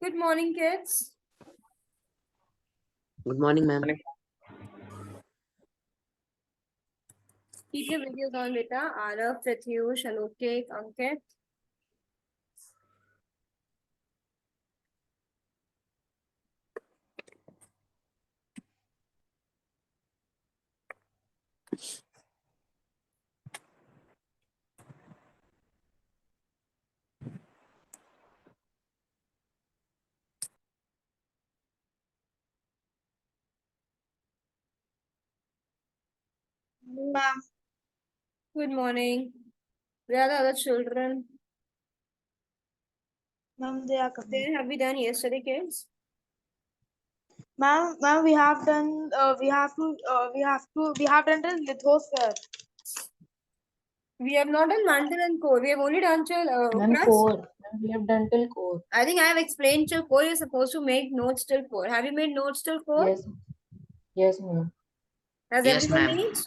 Good morning, kids. Good morning, ma'am. Keep your videos on, beta. Arav, Pratyush, Alokik, Ankit. Ma'am, Good morning. Where are the other children? they are coming. Then have we done yesterday, kids? Ma'am, we have done. We have done the lithosphere. We have not done mantle and core. We have only done till Ma'am, crust. core. We have done till core. I think I have explained till core. You're supposed to make notes till core. Have you made notes till core? Yes. Yes, ma'am. Has Yes, everyone ma'am. made?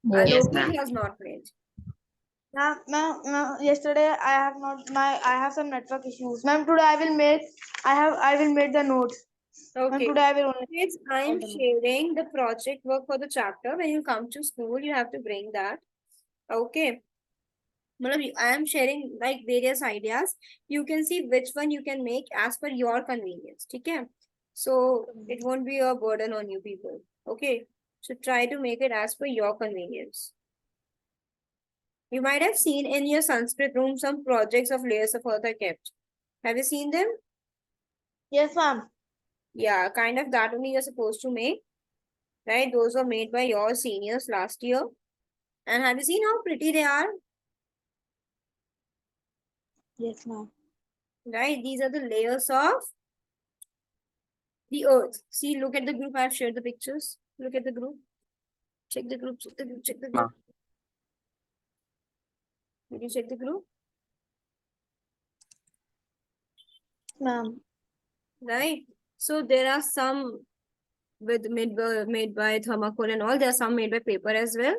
Yes. Yes, Alokik ma'am. has not made. Ma'am, yesterday I have not. I have some network issues. Ma'am, today I will make. I will make the notes. Ma'am, Okay. today I will only. Kids, I'm sharing the project work for the chapter. When you come to school, you have to bring that. Okay. I am sharing like various ideas. You can see which one you can make as per your convenience. Okay. So it won't be a burden on you people. Okay. So try to make it as per your convenience. You might have seen in your Sanskrit room some projects of layers of earth are kept. Have you seen them? Yes, ma'am. Yeah, kind of that only you're supposed to make. Right? Those were made by your seniors last year. And have you seen how pretty they are? Yes, ma'am. Right? These are the layers of the earth. See, look at the group. I've shared the pictures. Look at the group. Check the group. Check the group. Check the group. Did you check the group? Ma'am. Right. So there are some with made by thermocol and all. There are some made by paper as well.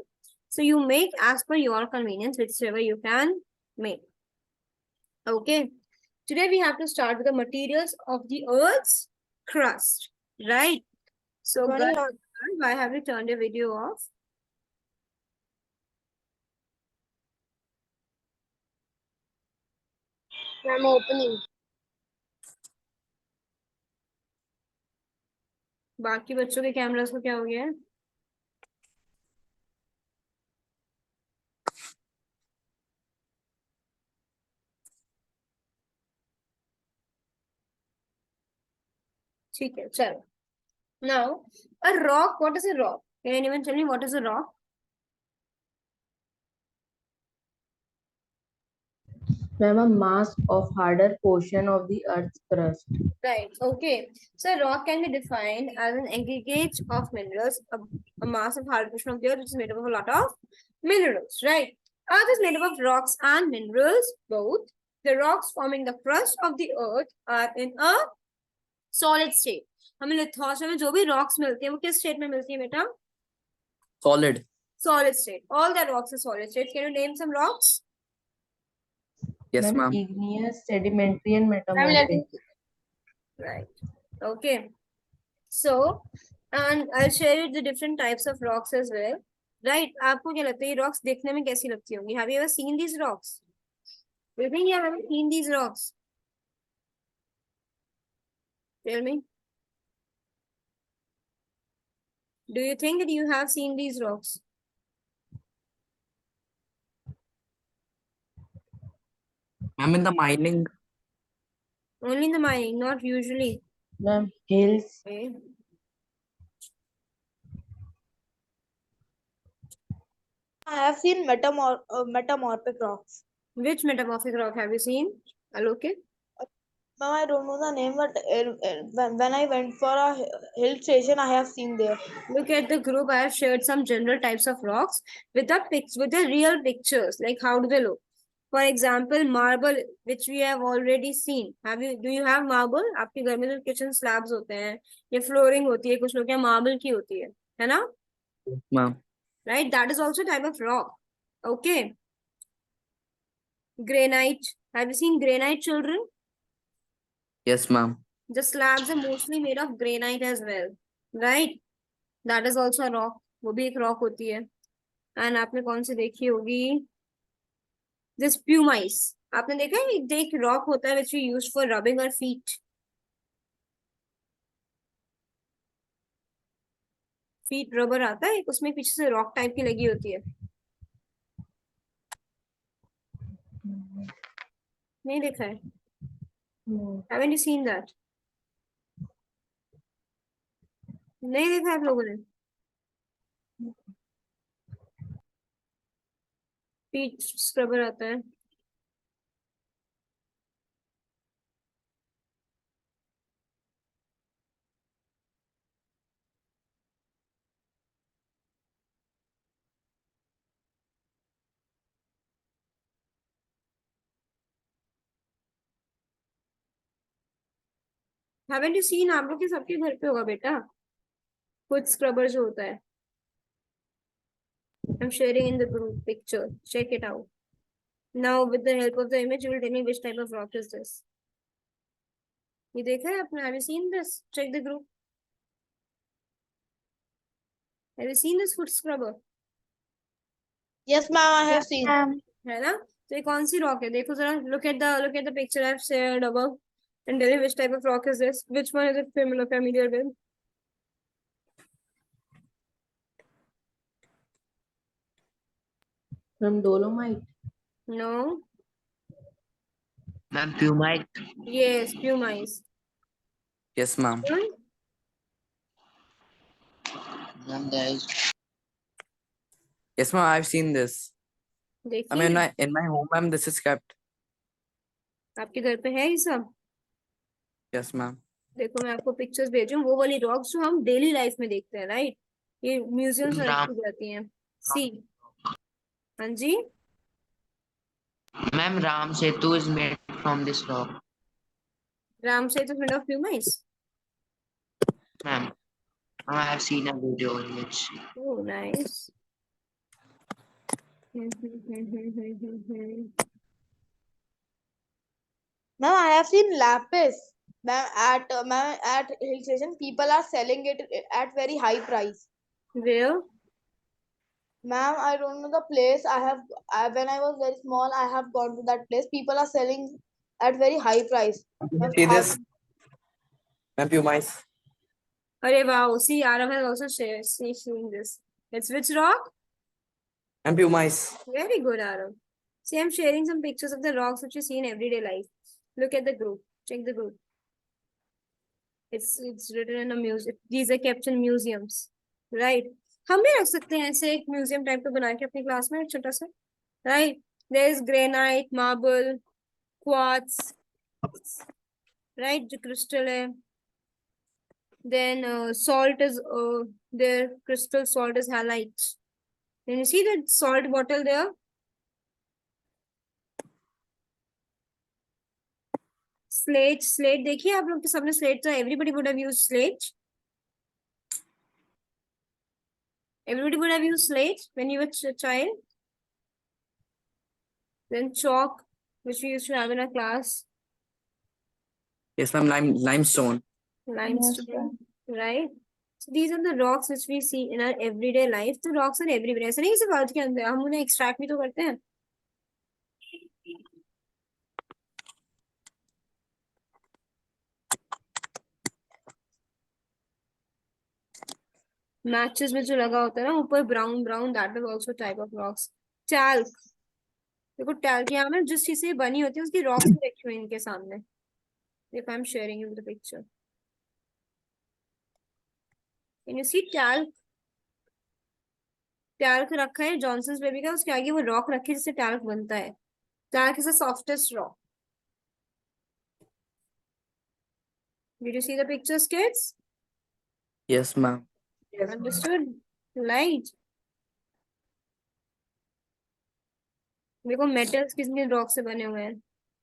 So you make as per your convenience, whichever you can make. Okay. Today we have to start with the materials of the Earth's crust. Right. So guys, why have you turned your video off? I'm opening. बाकी बच्चों के cameras को क्या हो गया है? ठीक है, चलो. Now, a rock. What is a rock? Can anyone tell me what is a rock? Ma'am, a mass of harder portion of the Earth's crust. Right. Okay. So a rock can be defined as an aggregate of minerals, a mass of hard portion of the earth which is made up of a lot of minerals. Right. Earth is made up of rocks and minerals both. The rocks forming the crust of the earth are in a solid state. हमें lithosphere में जो भी rocks मिलती हैं वो किस state में मिलती है बेटा? Solid. Solid state. All the rocks are solid state. Can you name some rocks? Yes, ma'am. Igneous, sedimentary, and metamorphic. Right. Okay. So, and I'll share you the different types of rocks as well. Right. आपको क्या लगता है ये rocks देखने में कैसी लगती होंगी? Have you ever seen these rocks? Do you think you have seen these rocks? Tell me. Do you think that you have seen these rocks? Ma'am, in the mining. Only in the mining, not usually. Ma'am, hills. Okay. I have seen metamorphic rocks. Which metamorphic rock have you seen? Alokit? Ma'am, I don't know the name, but when I went for a hill station, I have seen there. Look at the group. I have shared some general types of rocks with the real pictures. Like how do they look? For example, marble, which we have already seen. Do you have marble? आपके घर में जो kitchen slabs होते हैं, ये flooring होती है, कुछ लोग क्या marble की होती है ना? Ma'am. Right, that is also a type of rock. Okay. Granite. Have you seen granite, children? Yes, ma'am. The slabs are mostly made of granite as well, right? That is also a rock. वो भी एक rock होती है. And आपने कौन सी देखी होगी? This pumice. आपने देखा है एक rock होता है which we use for rubbing our feet. Feet rubber आता है, उसमें पीछे से rock type की लगी होती है. नहीं देखा है? No. Haven't you seen that? नहीं देखा आप लोगों ने? Feet scrubber आता है. Haven't you seen? आप लोग के सबके घर पे होगा बेटा foot scrubber जो होता है. I'm sharing in the group picture. Check it out. Now, with the help of the image, you will tell me which type of rock is this. ये देखा है आपने? Have you seen this? Check the group. Have you seen this foot scrubber? Yes, ma'am, I have Yes, seen. ma'am. है ना? तो ये कौन सी rock है? देखो जरा. Look at the picture I've shared above, and tell me which type of rock is this. Which one is it familiar with? From Dolomite. No. Ma'am, Pumite. Yes, pumice. Yes, ma'am. Ma'am, there is. Yes, ma'am. I've seen this. I देखिए mean, in my home, ma'am, this is kept. आपके घर पे है ये सब. Yes, ma'am. देखो मैं आपको पिक्चर्स भेज रही हूँ. वो वाली रॉक्स जो हम डेली लाइफ में देखते हैं, राइट? ये म्यूजियम्स में राम- रखी जाती हैं. सी. हाँ जी. Ma'am, Ram Setu is made from this rock. Ram से तो made of pumice. Ma'am, I have seen a video in which. Oh, nice. Ma'am, I have seen lapis. Ma'am, at hill station, people are selling it at very high price. Where? Ma'am, I don't know the place. When I was very small, I have gone to that place. People are selling at very high price. Ma'am, See this? Ma'am, pumice. अरे wow, see, Arav has also seen this. It's which rock? Ma'am, pumice. Very good, Arav. See, I'm sharing some pictures of the rocks which you see in everyday life. Look at the group. Check the group. It's written in a museum. These are kept in museums, right? हम भी रख सकते हैं ऐसे एक museum type का बना के अपनी क्लास में छोटा सा, right? There is granite, marble, quartz, right? जो crystal है. Then salt is there. Crystal salt is halite. Can you see that salt bottle there? Slate देखिए आप लोग के सबने slate तो everybody would have used slate. Everybody would have used slate when you were a child. Then chalk, which we used to have in our class. Yes, ma'am. Limestone. Limestone, right? So these are the rocks which we see in our everyday life. The rocks are everywhere. ऐसा नहीं सिर्फ अर्थ के अंदर, हम उन्हें extract भी तो करते हैं. Matches में जो लगा होता है ना ऊपर brown, that is also type of rocks. Talc. देखो talc यहाँ में जिस चीज से बनी होती है उसकी rocks भी रखी हुई हैं इनके सामने. If I'm sharing you the picture. Can you see talc? Talc रखा है जॉनसन्स बेबी का, उसके आगे वो रॉक रखी है जिससे टैल्क बनता है. Talc is the softest rock. Did you see the pictures, kids? Yes, ma'am. Yes, ma'am. Understood? Right. देखो मेटल्स किस किस रॉक से बने हुए हैं.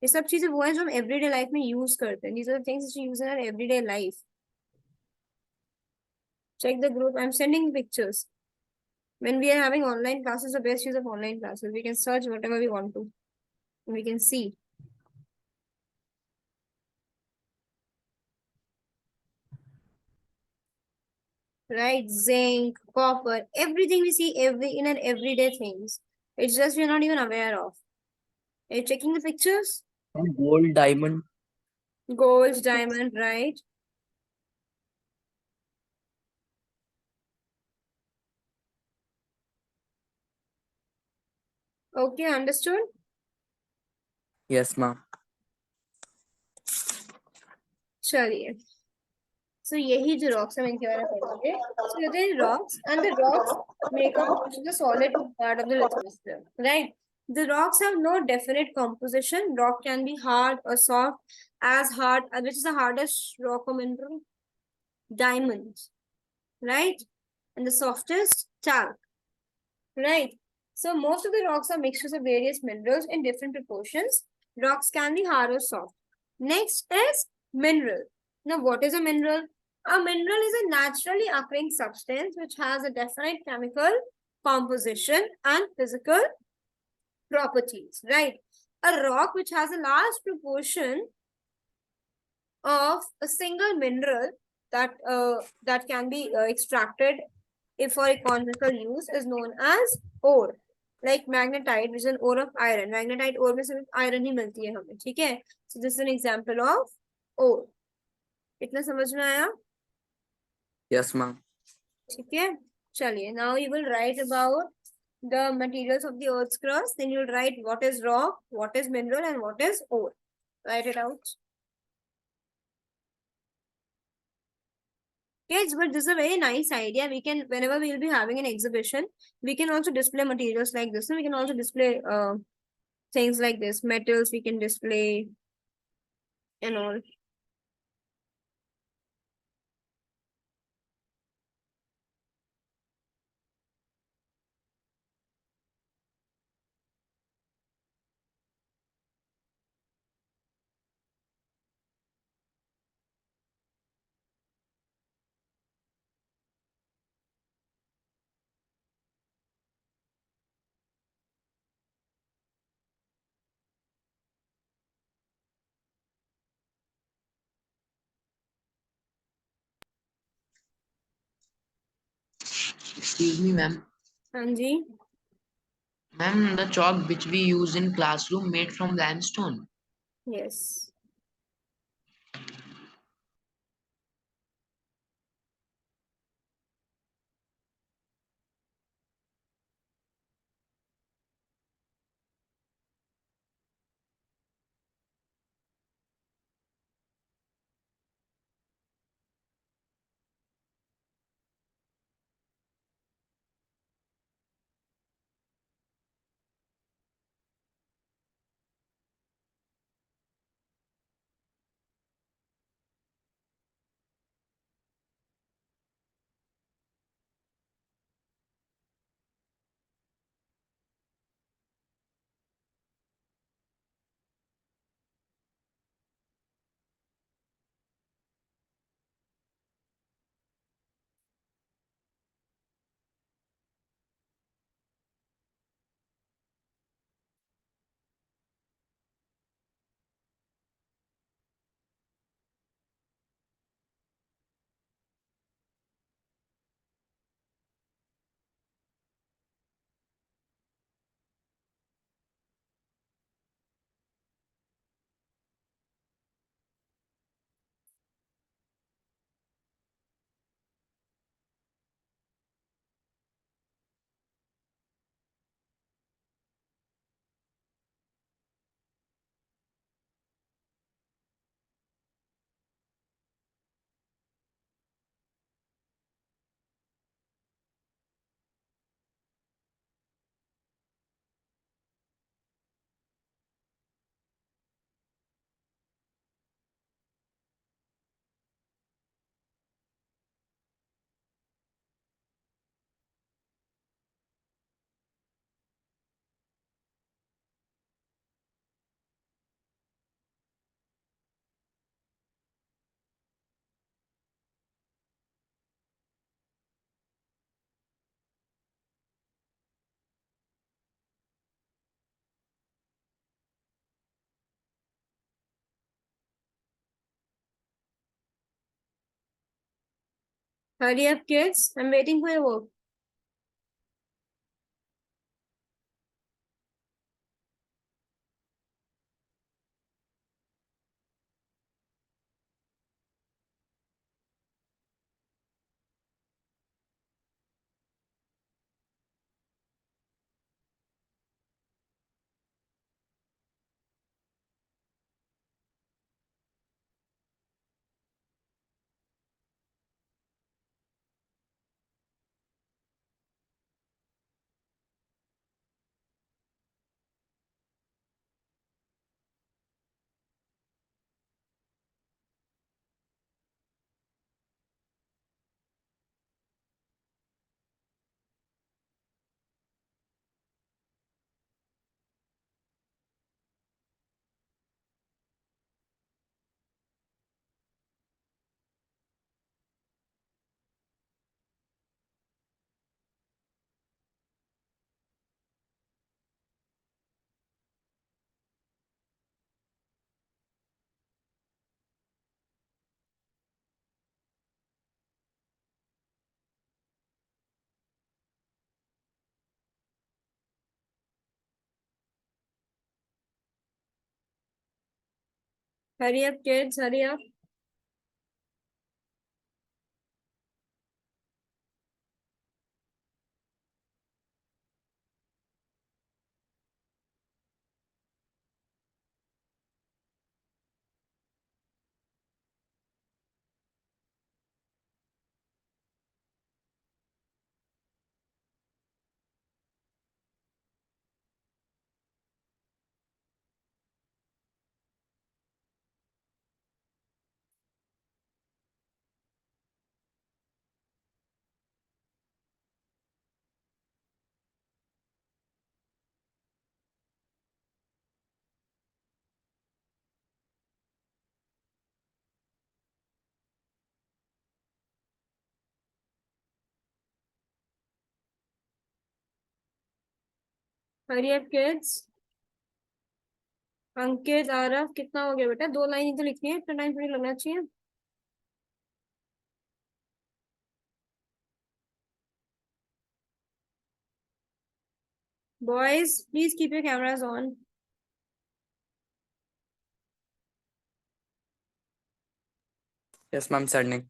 ये सब चीजें वो है जो हम एवरीडे लाइफ में यूज करते हैं. These are the things which we use in our everyday life. Check the group. I'm sending pictures. When we are having online classes, the best use of online classes. We can search whatever we want to. We can see. right? Zinc, copper, everything we see in an everyday things. It's just we're not even aware of. Are you checking the pictures? And gold, diamond. Gold, diamond, right? Okay, understood? Yes, ma'am. चलिए. So यही जो rocks हम इनके बारे में पढ़ेंगे. So there are rocks and the rocks make up which is the solid part of the lithosphere, right? The rocks have no definite composition. Rock can be hard or soft. As hard, which is the hardest rock or mineral? Diamonds, right? And the softest talc, right? So most of the rocks are mixtures of various minerals in different proportions. Rocks can be hard or soft. Next is mineral. Now, what is a mineral? A mineral is a naturally occurring substance which has a definite chemical composition and physical properties, right? A rock which has a large proportion of a single mineral that can be extracted if for economical use is known as ore. Like magnetite, which is an ore of iron. Magnetite ore में सिर्फ iron ही मिलती है हमें, ठीक है? So this is an example of ore. इतना समझ में आया? Yes, ma'am. ठीक है? चलिए. Now you will write about the materials of the earth's crust. Then you will write what is rock, what is mineral, and what is ore. Write it out. Yes, but this is a very nice idea. We can, whenever we will be having an exhibition, we can also display materials like this. And we can also display things like this. Metals we can display and all. Excuse me, ma'am. हाँ जी. Ma'am, the chalk which we use in classroom made from limestone. Yes. Hurry up, kids. I'm waiting for your work. Hurry up, kids. Hurry up. Hurry up, kids. अंकित आरव कितना हो गया बेटा 2 line ही तो लिखनी है इतना time थोड़ी लगना चाहिए boys please keep your cameras on Yes, ma'am, sending.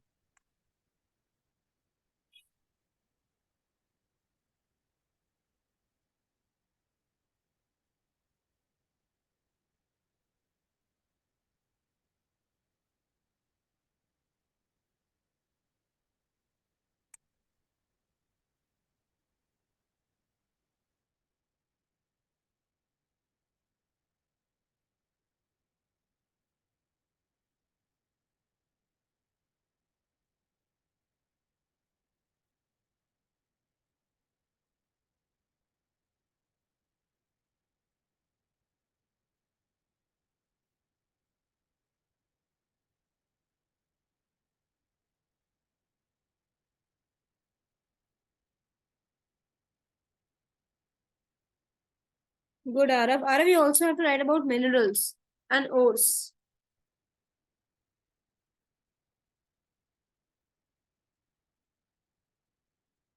good Arav you also have to write about minerals and ores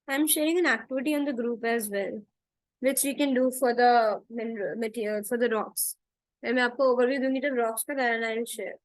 I'm sharing an activity on the group as well which we can do for the mineral material for the rocks मैं आपको overview दूंगी जब rocks का then I will share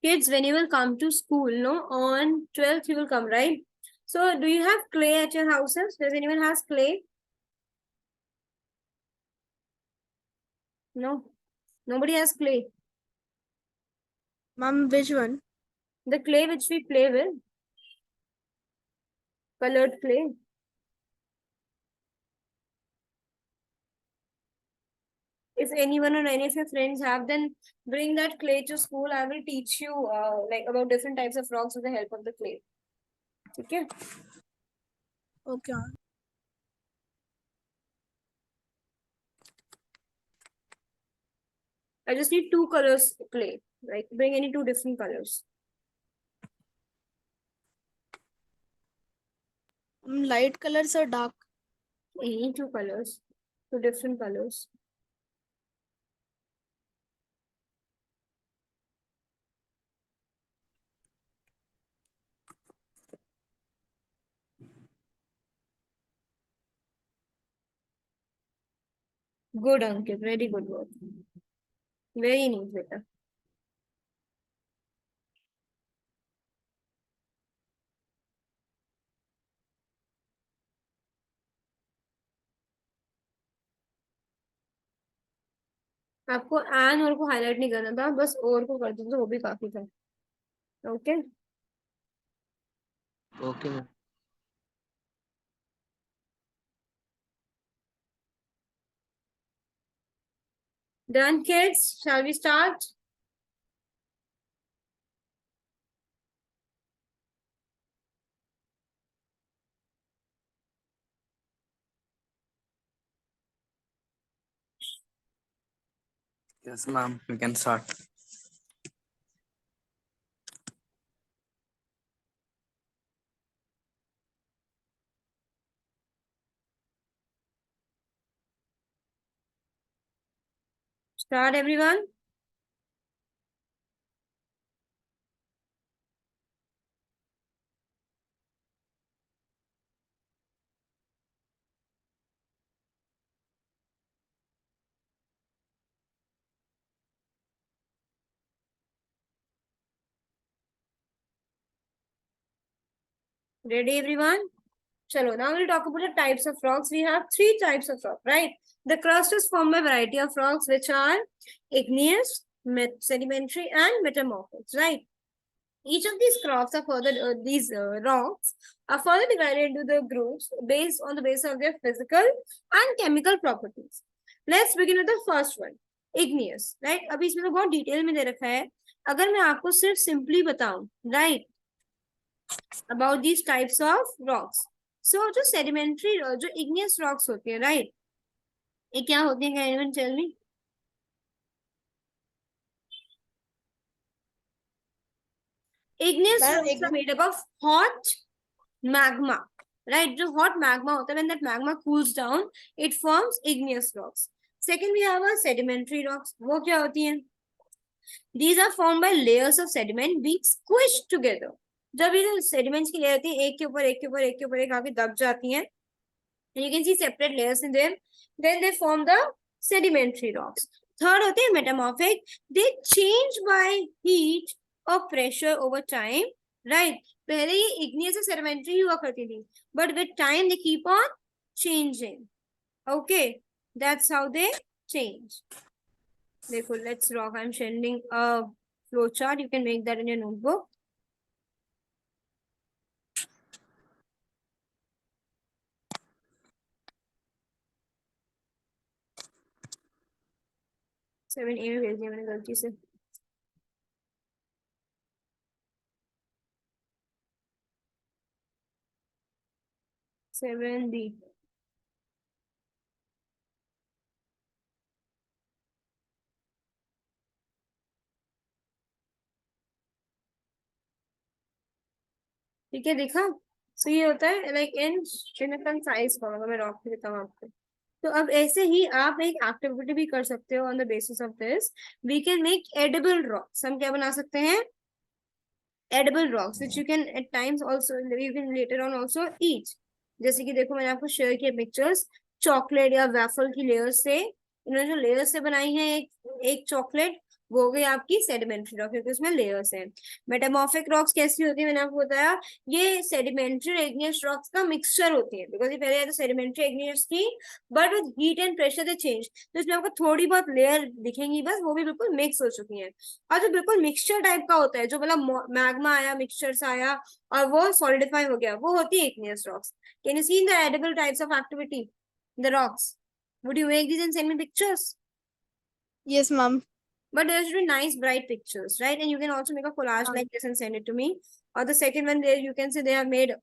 kids when you will come to school no on 12th you will come right so do you have clay at your houses does anyone has clay No, nobody has clay. Ma'am, which one? The clay which we play with, colored clay. If anyone or any of your friends have, then bring that clay to school. I will teach you like about different types of rocks with the help of the clay. Okay. Okay. I just need 2 colors clay. Like bring any 2 different colors. Light colors or dark? Any 2 colors, 2 different colors. Good, Ankit. Very good work. Very neat, beta. आपको N और को highlight नहीं करना था, बस और को कर दो तो वो भी काफी था. Okay. Okay, ma'am. Done, kids. Shall we start? Yes, ma'am. We can start. Start, everyone. Ready, everyone? Chalo, now we'll talk about the types of rocks. We have 3 types of rock, right? The crust is formed by a variety of rocks, which are igneous, sedimentary, and metamorphic, right? Each of these rocks are rocks are further divided into the groups based on the basis of their physical and chemical properties. Let's begin with the first one, igneous, right? अभी इसमें तो बहुत detail में दे रखा है. अगर मैं आपको सिर्फ सिंपली बताऊं, right, about these types of rocks. So जो sedimentary, जो igneous rocks होते हैं, right? ये क्या होते हैं? Can anyone tell me? Igneous rocks are made up of hot magma, right? जो hot magma होता है, when that magma cools down, it forms igneous rocks. Second, we have our sedimentary rocks. वो क्या होती हैं? These are formed by layers of sediment being squished together. जब ये जो sediments की layer होती है, एक के ऊपर एक के ऊपर एक के ऊपर एक आके दब जाती हैं, and you can see separate layers in them. Then they form the sedimentary rocks. Third होते हैं metamorphic. They change by heat or pressure over time, right? पहले ये igneous और sedimentary हुआ करती थी, but with time they keep on changing. Okay, that's how they change. देखो, let's rock. I'm sharing a flow chart. You can make that in your notebook. Seven A में भेज दिया मैंने गलती से. Seven B. ठीक है, देखा? सो ये होता है लाइक इन कंसाइज फॉर्म. अगर मैं रॉक पे देता हूँ आपको, तो अब ऐसे ही आप एक एक्टिविटी भी कर सकते हो. On the basis of this we can make edible rocks. हम क्या बना सकते हैं? Edible rocks which you can eat times also, you can later on also eat. जैसे कि देखो, मैंने आपको शेयर किया पिक्चर्स चॉकलेट या वेफल की लेयर से. इन्होंने जो लेयर से बनाई है एक चॉकलेट, वो हो गई आपकी सेडिमेंट्री रॉक, क्योंकि उसमें लेयर्स हैं। मेटामॉर्फिक रॉक्स कैसी होती है, मैंने आपको बताया, ये सेडिमेंट्री और इग्नियस रॉक्स का मिक्सचर होती है, बिकॉज ये पहले तो सेडिमेंट्री इग्नियस थी, but with heat and pressure they change, तो इसमें आपको थोड़ी बहुत लेयर दिखेंगी बस, वो भी बिल्कुल मिक्स हो चुकी हैं। और जो बिल्कुल मिक्सचर टाइप का होता है, जो मतलब मैग्मा आया, मिक्सचर्स आया और वो सॉलिडिफाई हो गया, वो होती है igneous rocks. Can you see the edible types of activity the rocks? Would you make these and send me pictures? Yes, ma'am. But there should be nice bright pictures, right? And you can also make a collage like this and send it to me. Or the second one, there you can say they have made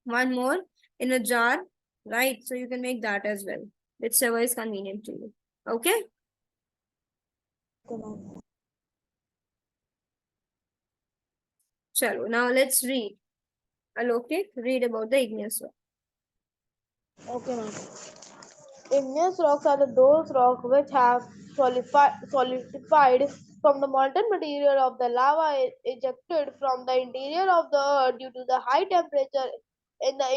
one more in a jar, right? So you can make that as well, whichever is convenient to you. Okay? Okay, ma'am. Chalo, now let's read. Alokik, read about the igneous rock. Okay, ma'am. Igneous rocks are those rocks which have solidified from the molten material of the lava ejected from the interior of the earth due to the high temperature in the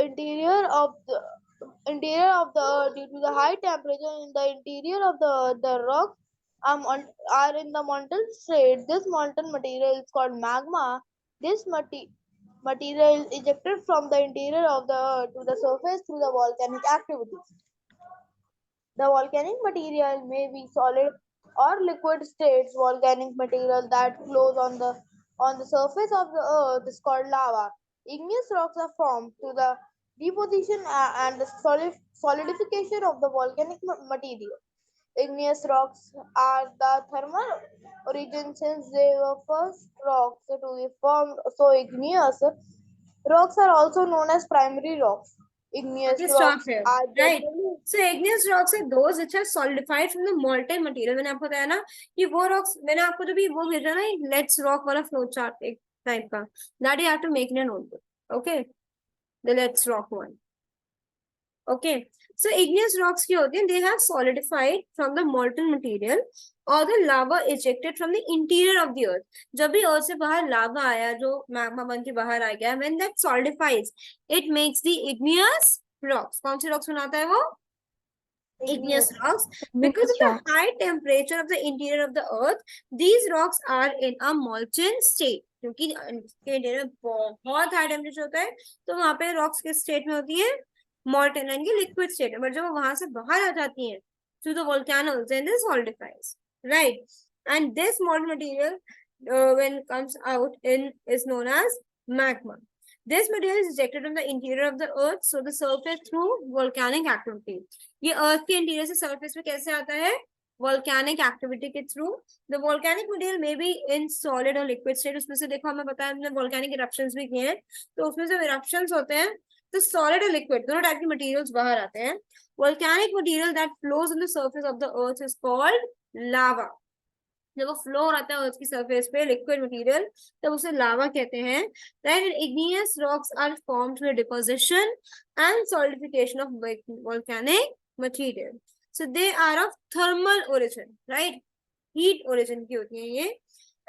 interior of the earth. Due to the high temperature in the interior of the earth, the rocks are in the molten state. This molten material is called magma. This material is ejected from the interior of the earth to the surface through the volcanic activities. The volcanic material may be solid or liquid states. Volcanic material that flows on the surface of the earth is called lava. Igneous rocks are formed through the deposition and the solidification of the volcanic material. Igneous rocks are the thermal origin since they were first rocks to be formed. So igneous rocks are also known as primary rocks. Igneous Okay, stop rocks here. are Right. generally So igneous rocks are those which are solidified from the molten material. मैंने आपको बताया ना कि वो rocks, मैंने आपको जो भी वो भेजा ना, let's rock वाला flow chart एक type का, that you have to make in a notebook. Okay, the let's rock one. Okay, so igneous rocks क्या होती हैं? They have solidified from the molten material or the lava ejected from the interior of the earth. जब भी earth से बाहर lava आया, जो magma बन के बाहर आ गया, when that solidifies, it makes the igneous rocks. कौन सी rocks बनाता है वो? Igneous rocks. Because of the high temperature of the interior of the earth, these rocks are in a molten state. क्योंकि इंटीरियर में बहुत हाई टेम्परेचर होता है, तो वहां पे रॉक्स किस स्टेट में होती है? molten यानी लिक्विड स्टेट में, बट जब वो वहां से बाहर आ जाती हैं through the volcanoes, then they solidifies, right? And this molten material, when it comes out in, is known as magma. This material is ejected from the interior of the earth, so the surface through volcanic activity. ये अर्थ के interior से surface पे कैसे आता है? Volcanic activity के through. The volcanic material may be in solid और liquid state. उसमें से देखो, हमें पता है, हमने वोल्केनिक इरप्शंस भी किए हैं, तो उसमें से इरप्शंस होते हैं, तो सॉलिड और लिक्विड दोनों टाइप के मटेरियल्स बाहर आते हैं. Volcanic material that flows on the surface of the earth is called lava. जब वो फ्लो आता है अर्थ की सरफेस पे लिक्विड मटेरियल, तब उसे लावा कहते हैं. Right? Igneous rocks are formed through deposition and solidification of volcanic material. So they are of thermal origin, right? Heat origin की होती है ये,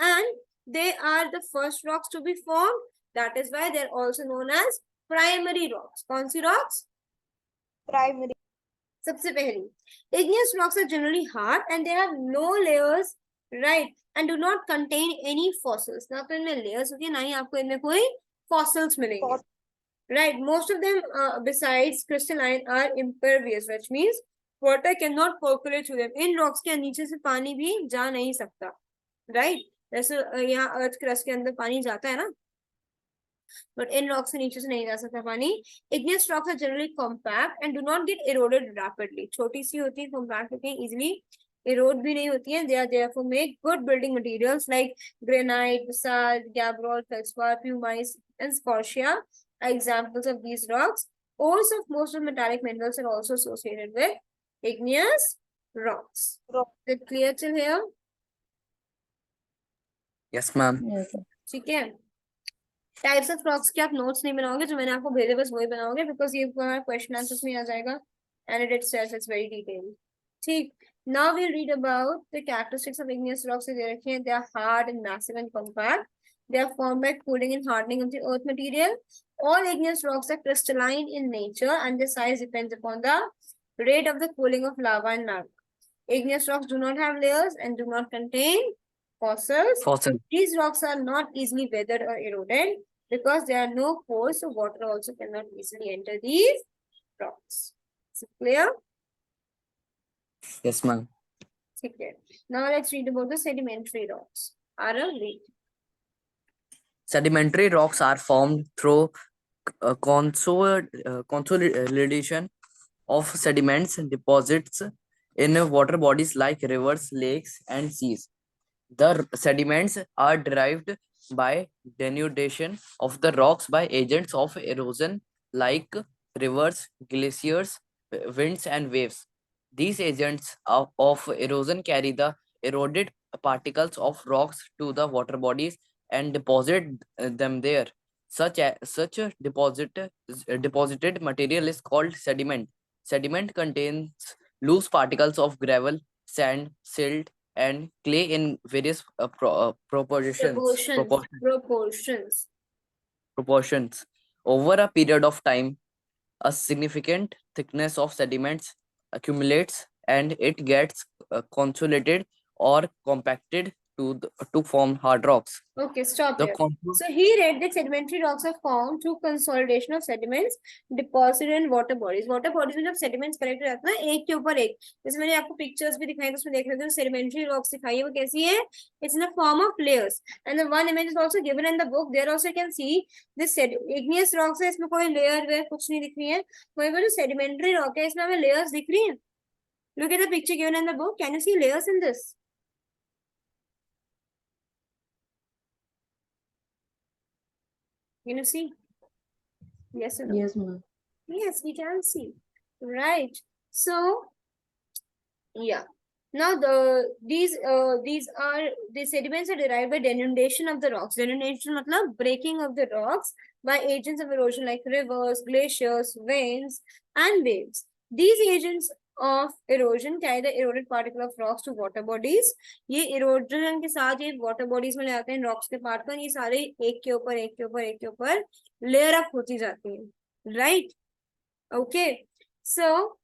and they are the first rocks to be formed. That is why they are also known as primary rocks. कौन सी rocks? primary. सबसे पहली, igneous rocks are generally hard and they have no layers, right? And do not contain any fossils. ना तो इनमें layers होती है, ना ही आपको इनमें कोई fossils मिलेंगे. Right? Most of them, besides crystalline, are impervious, which means water cannot percolate through them. In rocks के नीचे से पानी भी जा नहीं सकता, right? जैसे यहाँ अर्थ क्रस्ट के अंदर पानी जाता है ना, but in rocks से नीचे से नहीं जा सकता पानी. Igneous rocks are generally compact and do not get eroded rapidly. छोटी सी होती है, compact होती है, easily erode भी नहीं होती है. They are therefore make good building materials like granite, basalt, gabbro, feldspar, pumice, and scotia are examples of these rocks. Ores of most of metallic minerals are also associated with igneous rocks. Is it clear till here? Yes, ma'am. Yes. ठीक है. Types of rocks के आप notes नहीं बनाओगे, जो मैंने आपको भेजे बस वही बनाओगे, बिकॉज ये क्वेश्चन आंसर्स में आ जाएगा and it itself is very detailed. ठीक. Now we read about the characteristics of igneous rocks. दे रखे हैं, they are hard and massive and compact. They are formed by cooling and hardening of the earth material. All igneous rocks are crystalline in nature and their size depends upon the rate of the cooling of lava and magma. Igneous rocks do not have layers and do not contain fossils. Fossil. These rocks are not easily weathered or eroded because there are no pores, so water also cannot easily enter these rocks. Is it clear? Yes, ma'am. Okay. Now let's read about the sedimentary rocks. Ara, read. Sedimentary rocks are formed through consolidation of sediments deposits in water bodies like rivers, lakes, and seas. The sediments are derived by denudation of the rocks by agents of erosion like rivers, glaciers, winds, and waves. These agents of erosion carry the eroded particles of rocks to the water bodies and deposit them there. Such a deposited material is called sediment. Sediment contains loose particles of gravel, sand, silt, and clay in various Proportions. proportions. Over a period of time, a significant thickness of sediments accumulates and it gets consolidated or compacted to form hard rocks. Okay, stop The here. contour So he read that sedimentary rocks are formed through consolidation of sediments deposited in water bodies. Water bodies में जब sediments collect हो जाता है ना एक के ऊपर एक, जैसे मैंने आपको pictures भी दिखाई, तो उसमें देख रहे थे sedimentary rocks दिखाई है, वो कैसी है? It's in the form of layers. And the one image is also given in the book. There also you can see this igneous rocks है, इसमें कोई layer वेयर कुछ नहीं दिख रही है. वहीं पर जो sedimentary rock है, इसमें हमें layers दिख रही हैं. Look at the picture given in the book. Can you see layers in this? Can you see? Yes or no? Yes, ma'am. Yes, we can see. Right. So, yeah. Now these sediments are derived by denudation of the rocks. Denudation matlab breaking of the rocks by agents of erosion like rivers, glaciers, winds, and waves. These agents of erosion carry the eroded particle of rocks to water bodies. ये erosion के साथ ये water bodies में ले आते हैं rocks के part को, ये सारे एक के ऊपर एक के ऊपर एक के ऊपर layer up होती जाती हैं. Right? Okay. So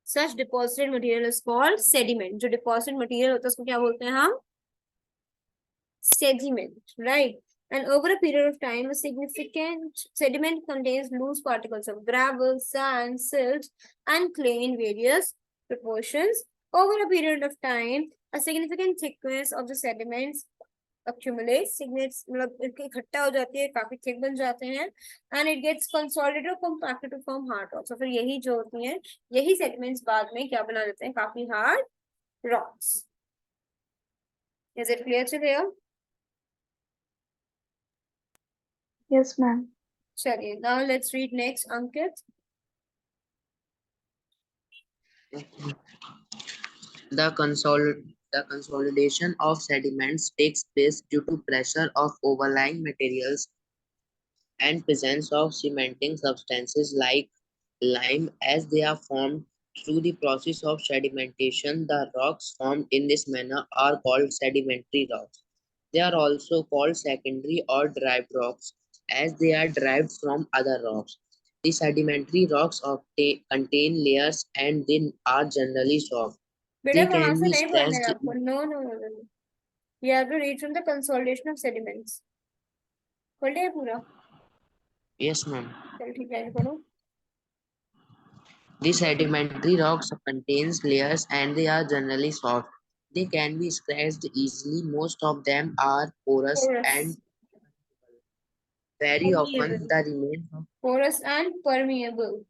such deposited material is called sediment. जो deposited material होता है उसको क्या बोलते हैं हम? Sediment, right? And over a period of time, a significant sediment contains loose particles of gravel, sand, silt, and clay in various proportions. Over a period of time, a significant thickness of the sediments accumulates, मतलब इकट्ठा हो जाती है, काफी thick बन जाते हैं, and it gets consolidated or compacted to form hard rocks. तो फिर यही जो होती हैं, यही sediments बाद में क्या बना देते हैं, काफी hard rocks. Is it clear to you? Yes, ma'am. चलिए, now let's read next, Ankit. The consolidation of sediments takes place due to pressure of overlying materials and presence of cementing substances like lime. As they are formed through the process of sedimentation, the rocks formed in this manner are called sedimentary rocks. They are also called secondary or derived rocks as they are derived from other rocks. The sedimentary rocks contain layers and they are generally soft. बेटा They वहां can से be नहीं पढ़ना है scratched. आपको. No. You have to read from the consolidation of sediments. पढ़ लिया पूरा? Yes, ma'am. चल ठीक है, पढ़ो. The sedimentary rocks contains layers and they are generally soft. They can be scratched easily. Most of them are porous and very often Permeable. the remains of Porous and permeable.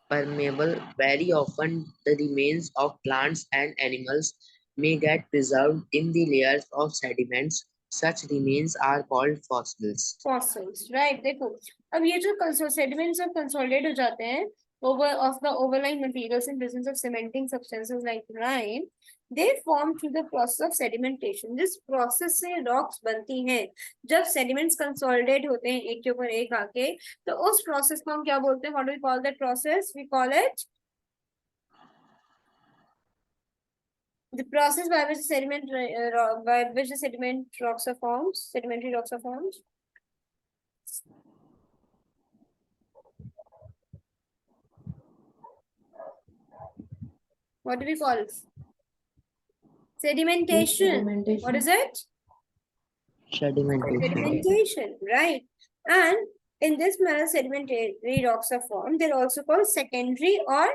permeable. Very often the remains of plants and animals may get preserved in the layers of sediments. Such remains are called fossils. Fossils, right? देखो, अब ये जो sediments of consolidate हो जाते हैं over of the overlying materials in presence of cementing substances like lime, they form through the process of sedimentation. This process से rocks बनती हैं. जब sediments consolidate होते हैं एक के ऊपर एक आके, तो उस process को हम क्या बोलते हैं? What do we call that process? We call it the process by which the sediment rocks are formed. Sedimentary rocks are formed. What do we call it? Sedimentation. What is it? Sedimentation. Sedimentation, right? And in this manner, sedimentary rocks are formed. They're also called secondary or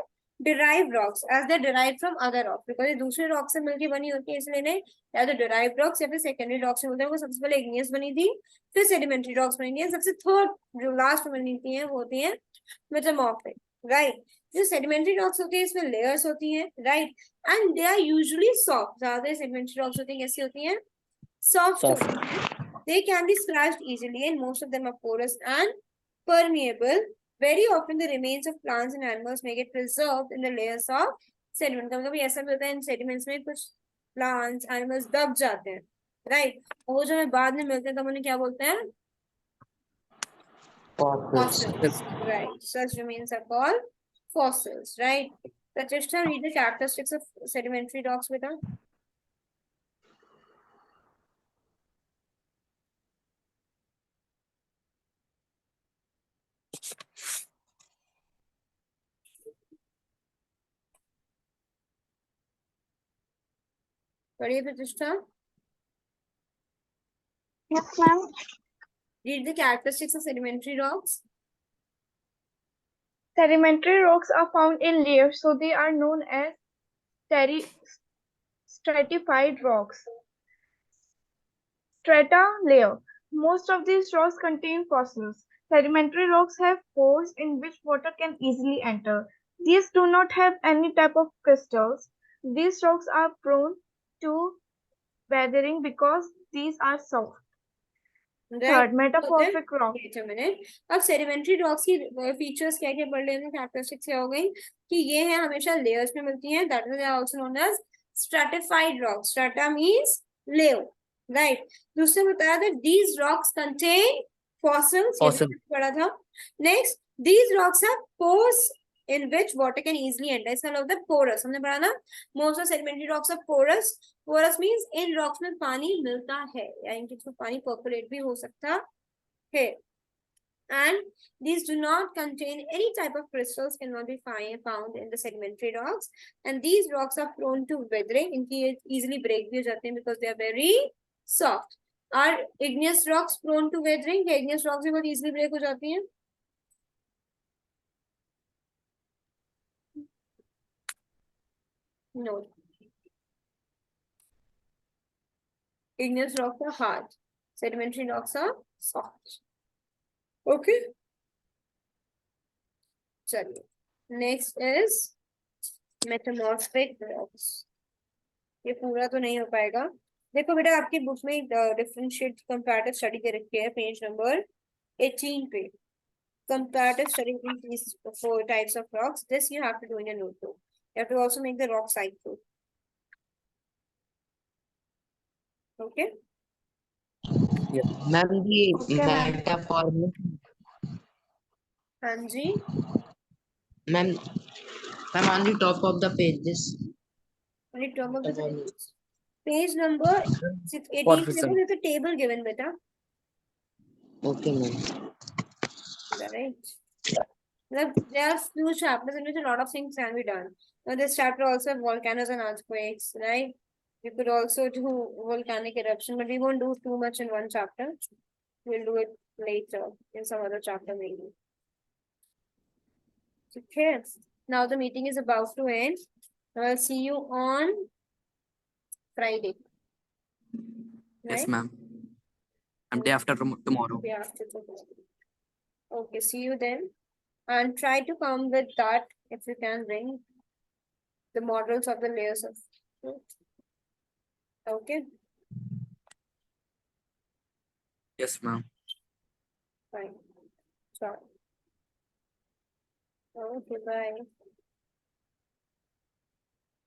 derived rocks, as they're derived from other rocks. Because ये दूसरे rock से मिलके बनी होती है, इसलिए इन्हें या तो derived rocks या फिर secondary rocks से बोलते हैं. वो सबसे पहले igneous बनी थी, फिर sedimentary rocks बनी थी, सबसे third जो last में बनी थी वो होती है metamorphic, right? जो sedimentary rocks होती है इसमें layers होती हैं, right? And they are usually soft. ज़्यादा sedimentary rocks होती हैं कैसी होती हैं? Soft होती हैं. They can be scratched easily and most of them are porous and permeable. Very often the remains of plants and animals may get preserved in the layers of sediment. कभी-कभी ऐसा भी होता है इन sediments में कुछ plants, animals दब जाते हैं, right? और वो जो हमें बाद में मिलते हैं तब उन्हें क्या बोलते हैं? Fossils, right? Such remains are called fossils, right? Pratishta, read the characteristics of sedimentary rocks with us. पढ़िए प्रतिष्ठा. Yes, ma'am. Read the characteristics of sedimentary rocks. Sedimentary rocks are found in layers, so they are known as stratified rocks. Strata layer. Most of these rocks contain fossils. Sedimentary rocks have pores in which water can easily enter. These do not have any type of crystals. These rocks are prone to weathering because these are soft. Third, metamorphic rock. Wait a minute. अब sedimentary rocks की features क्या क्या पढ़ लेंगे, characteristics क्या हो गई कि ये है हमेशा layers में मिलती हैं. That is also known as stratified rocks. Strata means layer, right? दूसरे बताया था these rocks contain fossils. ये भी पढ़ा था. Next, these rocks have pores in which water can easily enter. इसका मतलब होता है porous. हमने पढ़ा ना, most of sedimentary rocks are porous. Porous means in rocks में पानी मिलता है या इनके थ्रू पानी percolate भी हो सकता है. And these do not contain any type of crystals, cannot be found in the sedimentary rocks. And these rocks are prone to weathering. इनकी easily break भी हो जाते हैं because they are very soft. Are igneous rocks prone to weathering? क्या igneous rocks भी बहुत easily break हो जाती हैं? No. Igneous rocks are hard. Sedimentary rocks are soft. Okay. चलिए. Next is metamorphic rocks. ये पूरा तो नहीं हो पाएगा. देखो बेटा आपकी बुक में डिफरेंशिएट कंपैरेटिव स्टडी दे रखी है पेज नंबर 18 पे. Comparative study in these 4 types of rocks. This you have to do in your notebook. You have to also make the rock cycle. Okay. Ma'am, the Okay, ma'am. metaphor. हाँ जी. Ma'am, I'm on the top of the pages. On the top of the page. Page number 18 Perfection. there's a table given beta. Okay, ma'am. Right. There are few chapters in which a lot of things can be done. Now this chapter also have volcanoes and earthquakes, right? You could also do volcanic eruption, but we won't do too much in one chapter. We'll do it later in some other chapter maybe. Okay. Now the meeting is about to end. I'll see you on Friday. Yes, Right? ma'am. And day after tomorrow. Day after tomorrow. Okay, see you then. And try to come with that if you can bring the models of the layers of truth. Okay, Yes, ma'am. fine. Sorry. Okay, bye.